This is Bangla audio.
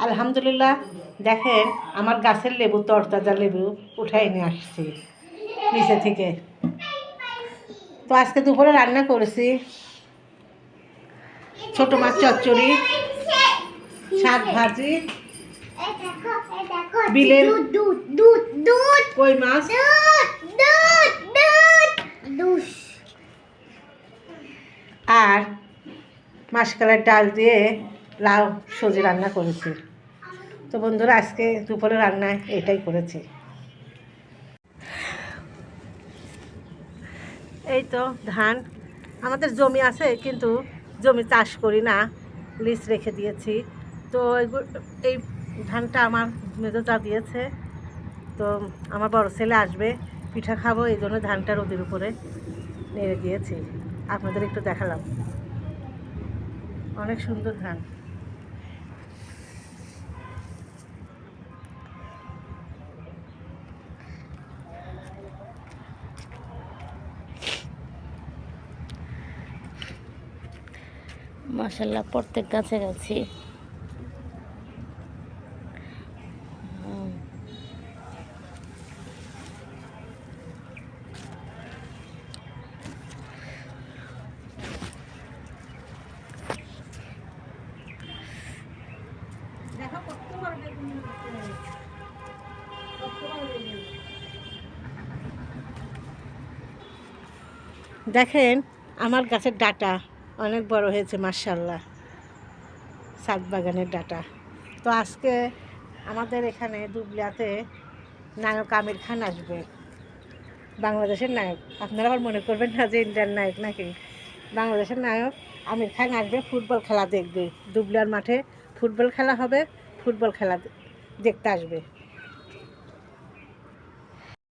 আলহামদুলিল্লাহ। দেখেন আমার গাছের লেবু, তরতাজা লেবু উঠাই নিয়ে আসছি নিচে থেকে। তো আজকে দুপুরে রান্না করেছি ছোট মাছ চচ্চড়ি, শাক ভাজি, বিলের কই মাছ, আর মাসকলাইয়ের ডাল দিয়ে লাউ সবজি রান্না করেছি। তো বন্ধুরা আজকে দুপুরে রান্নায় এটাই করেছি। এই তো ধান, আমাদের জমি আছে কিন্তু জমি চাষ করি না, লিজ রেখে দিয়েছি। তো এই ধানটা আমার মেজোজা দিয়েছে। তো আমার বড় ছেলে আসবে, পিঠা খাবো, এই জন্য ধানটা রোদের উপরে নেড়ে দিয়েছি। আপনাদের একটু দেখালাম, অনেক সুন্দর ধান। মাশাআল্লাহ প্রত্যেক গাছে গাছি দেখেন আমার গাছের ডাটা অনেক বড় হয়েছে মাশাআল্লাহ, ছাদ বাগানের ডাটা। তো আজকে আমাদের এখানে দুবলিয়াতে নায়ক আমির খান আসবে, বাংলাদেশের নায়ক। আপনারা আবার মনে করবেন না যে ইন্ডিয়ান নায়ক নাকি, বাংলাদেশের নায়ক আমির খান আসবে, ফুটবল খেলা দেখবে। দুবলিয়ার মাঠে ফুটবল খেলা হবে, ফুটবল খেলা দেখতে আসবে।